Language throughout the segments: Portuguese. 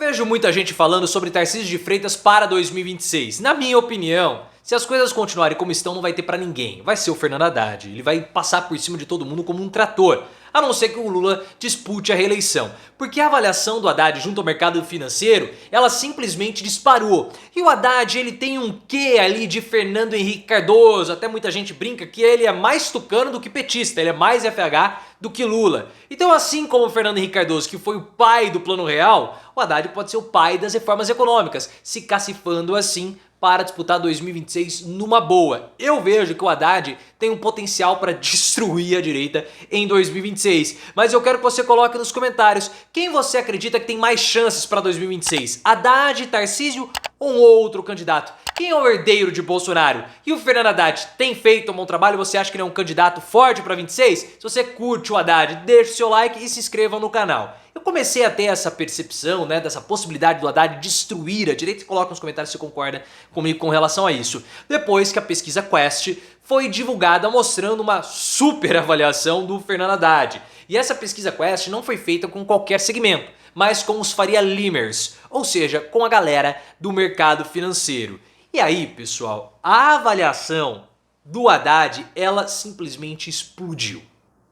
Vejo muita gente falando sobre Tarcísio de Freitas para 2026. Na minha opinião, se as coisas continuarem como estão, não vai ter pra ninguém. Vai ser o Fernando Haddad. Ele vai passar por cima de todo mundo como um trator. A não ser que o Lula dispute a reeleição. Porque a avaliação do Haddad junto ao mercado financeiro, ela simplesmente disparou. E o Haddad, ele tem um quê ali de Fernando Henrique Cardoso. Até muita gente brinca que ele é mais tucano do que petista. Ele é mais FH do que Lula. Então, assim como o Fernando Henrique Cardoso, que foi o pai do Plano Real, o Haddad pode ser o pai das reformas econômicas, se cacifando assim para disputar 2026 numa boa. Eu vejo que o Haddad tem um potencial para destruir a direita em 2026. Mas eu quero que você coloque nos comentários quem você acredita que tem mais chances para 2026. Haddad, Tarcísio ou um outro candidato? Quem é o herdeiro de Bolsonaro? E o Fernando Haddad tem feito um bom trabalho? Você acha que ele é um candidato forte para 26? Se você curte o Haddad, deixe o seu like e se inscreva no canal. Eu comecei a ter essa percepção, né, dessa possibilidade do Haddad destruir a direita. Coloca nos comentários se você concorda comigo com relação a isso. Depois que a pesquisa Quest foi divulgada mostrando uma super avaliação do Fernando Haddad. E essa pesquisa Quest não foi feita com qualquer segmento, mas com os Faria Limers, ou seja, com a galera do mercado financeiro. E aí, pessoal, a avaliação do Haddad, ela simplesmente explodiu.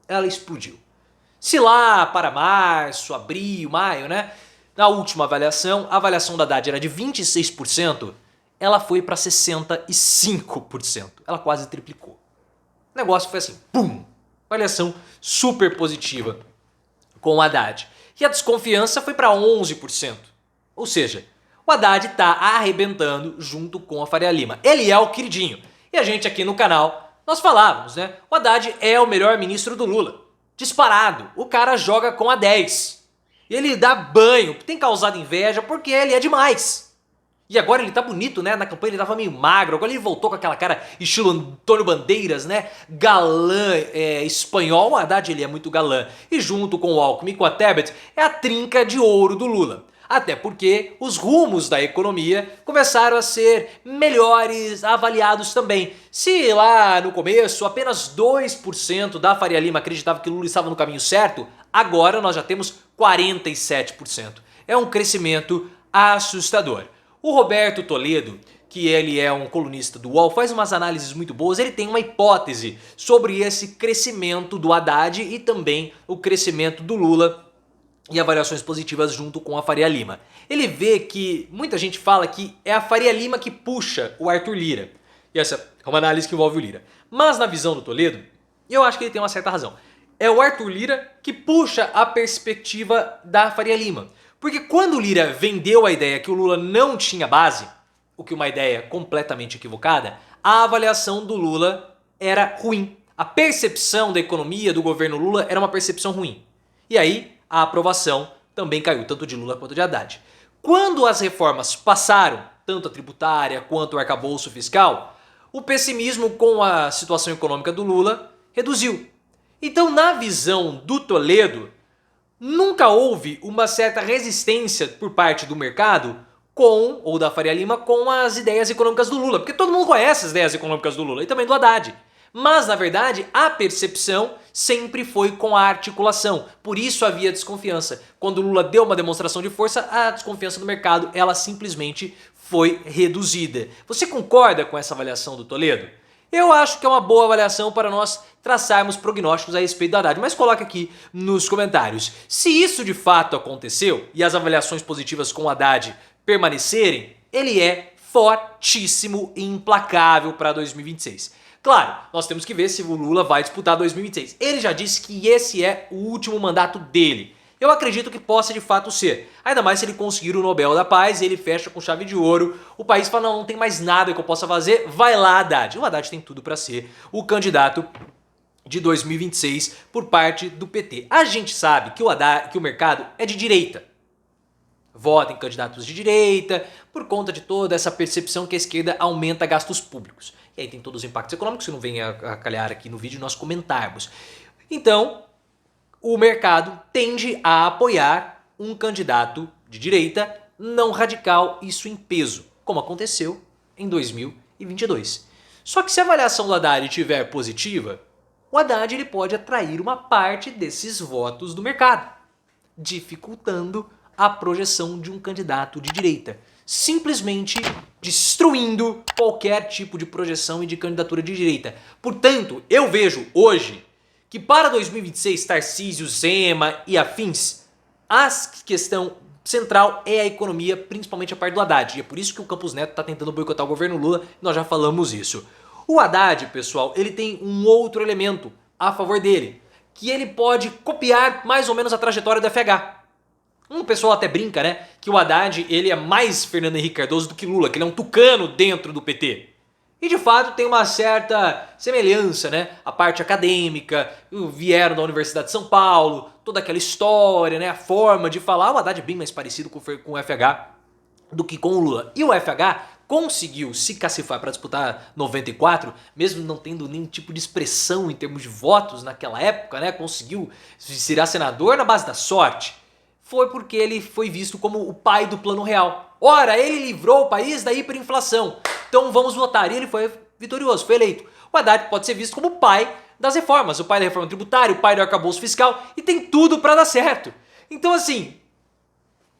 Ela explodiu. Se lá para março, abril, maio, né? Na última avaliação, a avaliação da Haddad era de 26%, ela foi para 65%. Ela quase triplicou. O negócio foi assim, pum! Avaliação super positiva com o Haddad. E a desconfiança foi para 11%. Ou seja, o Haddad tá arrebentando junto com a Faria Lima. Ele é o queridinho. E a gente aqui no canal, nós falávamos, né? O Haddad é o melhor ministro do Lula. Disparado. O cara joga com a 10. Ele dá banho, tem causado inveja porque ele é demais. E agora ele tá bonito, né? Na campanha ele tava meio magro, agora ele voltou com aquela cara estilo Antônio Bandeiras, né? Galã espanhol. O Haddad ele é muito galã. E junto com o Alckmin e com a Tebet é a trinca de ouro do Lula. Até porque os rumos da economia começaram a ser melhores avaliados também. Se lá no começo apenas 2% da Faria Lima acreditava que o Lula estava no caminho certo, agora nós já temos 47%. É um crescimento assustador. O Roberto Toledo, que ele é um colunista do UOL, faz umas análises muito boas. Ele tem uma hipótese sobre esse crescimento do Haddad e também o crescimento do Lula e avaliações positivas junto com a Faria Lima. Ele vê que muita gente fala que é a Faria Lima que puxa o Arthur Lira. E essa é uma análise que envolve o Lira. Mas na visão do Toledo, eu acho que ele tem uma certa razão. É o Arthur Lira que puxa a perspectiva da Faria Lima. Porque quando o Lira vendeu a ideia que o Lula não tinha base, o que é uma ideia completamente equivocada, a avaliação do Lula era ruim. A percepção da economia do governo Lula era uma percepção ruim. E aí a aprovação também caiu, tanto de Lula quanto de Haddad. Quando as reformas passaram, tanto a tributária quanto o arcabouço fiscal, o pessimismo com a situação econômica do Lula reduziu. Então, na visão do Toledo, nunca houve uma certa resistência por parte do mercado com, ou da Faria Lima, com as ideias econômicas do Lula. Porque todo mundo conhece as ideias econômicas do Lula e também do Haddad. Mas, na verdade, a percepção sempre foi com a articulação. Por isso havia desconfiança. Quando o Lula deu uma demonstração de força, a desconfiança do mercado, ela simplesmente foi reduzida. Você concorda com essa avaliação do Toledo? Eu acho que é uma boa avaliação para nós traçarmos prognósticos a respeito do Haddad, mas coloca aqui nos comentários. Se isso de fato aconteceu e as avaliações positivas com o Haddad permanecerem, ele é fortíssimo e implacável para 2026. Claro, nós temos que ver se o Lula vai disputar 2026. Ele já disse que esse é o último mandato dele. Eu acredito que possa de fato ser. Ainda mais se ele conseguir o Nobel da Paz, ele fecha com chave de ouro. O país fala, não tem mais nada que eu possa fazer. Vai lá, Haddad. O Haddad tem tudo para ser o candidato de 2026 por parte do PT. A gente sabe que o mercado é de direita. Vota em candidatos de direita por conta de toda essa percepção que a esquerda aumenta gastos públicos. E aí tem todos os impactos econômicos que não vem a calhar aqui no vídeo nós comentarmos. Então, o mercado tende a apoiar um candidato de direita não radical, isso em peso, como aconteceu em 2022. Só que se a avaliação do Haddad estiver positiva, o Haddad ele pode atrair uma parte desses votos do mercado, dificultando a projeção de um candidato de direita, simplesmente destruindo qualquer tipo de projeção e de candidatura de direita. Portanto, eu vejo hoje que para 2026, Tarcísio, Zema e afins, a questão central é a economia, principalmente a parte do Haddad. E é por isso que o Campos Neto está tentando boicotar o governo Lula, nós já falamos isso. O Haddad, pessoal, ele tem um outro elemento a favor dele, que ele pode copiar mais ou menos a trajetória do FH. Um pessoal até brinca, né, que o Haddad ele é mais Fernando Henrique Cardoso do que Lula, que ele é um tucano dentro do PT. E de fato tem uma certa semelhança, né? A parte acadêmica, vieram da Universidade de São Paulo, toda aquela história, né? A forma de falar, o Haddad é bem mais parecido com o FH do que com o Lula. E o FH conseguiu se cacifar para disputar 94, mesmo não tendo nenhum tipo de expressão em termos de votos naquela época, né? Conseguiu virar senador na base da sorte. Foi porque ele foi visto como o pai do Plano Real. Ora, ele livrou o país da hiperinflação. Então vamos votar. E ele foi vitorioso, foi eleito. O Haddad pode ser visto como o pai das reformas, o pai da reforma tributária, o pai do arcabouço fiscal, e tem tudo para dar certo. Então assim,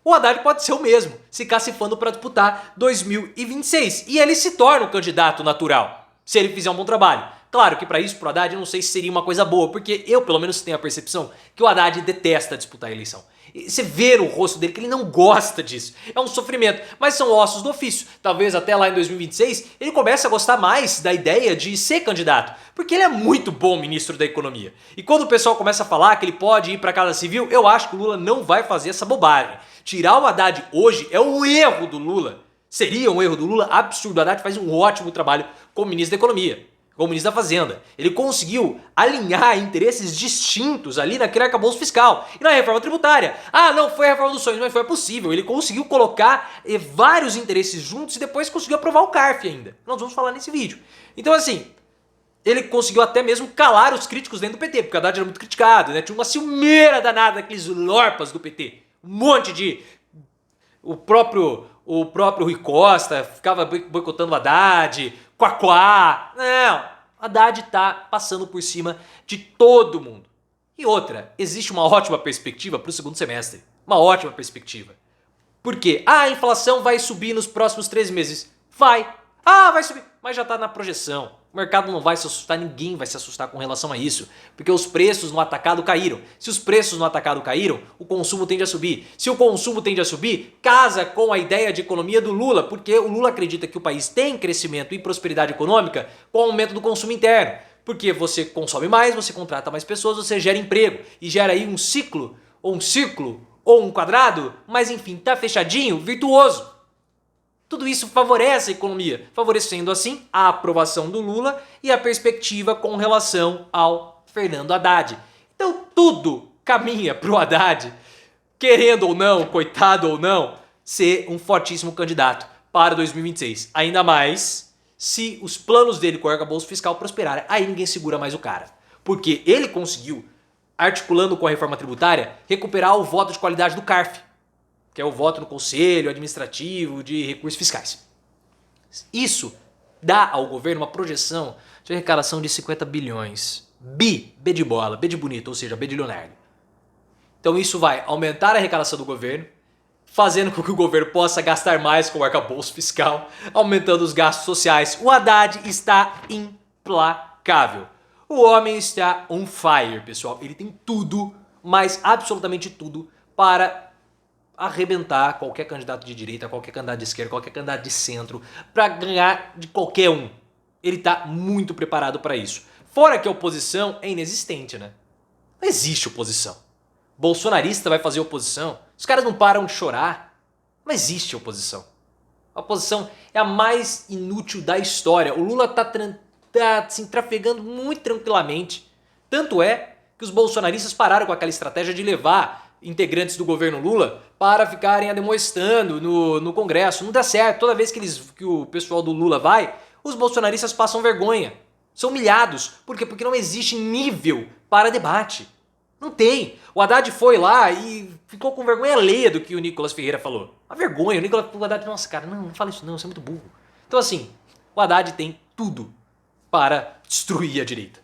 o Haddad pode ser o mesmo, se cacifando para disputar 2026. E ele se torna o candidato natural, se ele fizer um bom trabalho. Claro que para isso, pro Haddad, eu não sei se seria uma coisa boa, porque eu, pelo menos, tenho a percepção que o Haddad detesta disputar a eleição. Você vê no rosto dele que ele não gosta disso. É um sofrimento, mas são ossos do ofício. Talvez até lá em 2026 ele comece a gostar mais da ideia de ser candidato, porque ele é muito bom ministro da economia. E quando o pessoal começa a falar que ele pode ir para a Casa Civil, eu acho que o Lula não vai fazer essa bobagem. Tirar o Haddad hoje é um erro do Lula. Seria um erro do Lula absurdo. O Haddad faz um ótimo trabalho como ministro da economia, como ministro da Fazenda. Ele conseguiu alinhar interesses distintos ali naquele arcabouço fiscal e na reforma tributária. Ah, não foi a reforma dos sonhos, mas foi possível. Ele conseguiu colocar vários interesses juntos e depois conseguiu aprovar o CARF ainda. Nós vamos falar nesse vídeo. Então assim, ele conseguiu até mesmo calar os críticos dentro do PT, porque o Haddad era muito criticado, né? Tinha uma ciumeira danada daqueles lorpas do PT. Um monte de... O próprio Rui Costa ficava boicotando o Haddad, Quaquá. Não, Haddad tá passando por cima de todo mundo. E outra, existe uma ótima perspectiva para o segundo semestre. Uma ótima perspectiva. Por quê? Ah, a inflação vai subir nos próximos 3 meses. Vai. Ah, vai subir. Mas já tá na projeção. O mercado não vai se assustar, ninguém vai se assustar com relação a isso, porque os preços no atacado caíram. Se os preços no atacado caíram, o consumo tende a subir. Se o consumo tende a subir, casa com a ideia de economia do Lula, porque o Lula acredita que o país tem crescimento e prosperidade econômica com o aumento do consumo interno. Porque você consome mais, você contrata mais pessoas, você gera emprego e gera aí um ciclo, ou um círculo, ou um quadrado, mas enfim, tá fechadinho, virtuoso. Tudo isso favorece a economia, favorecendo assim a aprovação do Lula e a perspectiva com relação ao Fernando Haddad. Então tudo caminha para o Haddad, querendo ou não, coitado ou não, ser um fortíssimo candidato para 2026. Ainda mais se os planos dele com o arcabouço fiscal prosperarem. Aí ninguém segura mais o cara. Porque ele conseguiu, articulando com a reforma tributária, recuperar o voto de qualidade do CARF, que é o voto no Conselho Administrativo de Recursos Fiscais. Isso dá ao governo uma projeção de arrecadação de 50 bilhões. B de bola, B de bonito, ou seja, B de Leonardo. Então isso vai aumentar a arrecadação do governo, fazendo com que o governo possa gastar mais com o arcabouço fiscal, aumentando os gastos sociais. O Haddad está implacável. O homem está on fire, pessoal. Ele tem tudo, mas absolutamente tudo, para arrebentar qualquer candidato de direita, qualquer candidato de esquerda, qualquer candidato de centro, para ganhar de qualquer um. Ele tá muito preparado para isso. Fora que a oposição é inexistente, né? Não existe oposição. Bolsonarista vai fazer oposição? Os caras não param de chorar. Não existe oposição. A oposição é a mais inútil da história. O Lula tá assim, trafegando muito tranquilamente. Tanto é que os bolsonaristas pararam com aquela estratégia de levar integrantes do governo Lula para ficarem ademoestando no Congresso. Não dá certo. Toda vez que o pessoal do Lula vai, os bolsonaristas passam vergonha. São humilhados. Por quê? Porque não existe nível para debate. Não tem. O Haddad foi lá e ficou com vergonha alheia do que o Nicolas Ferreira falou. Uma vergonha. O Haddad, nossa, cara, não fala isso não, você é muito burro. Então assim, o Haddad tem tudo para destruir a direita.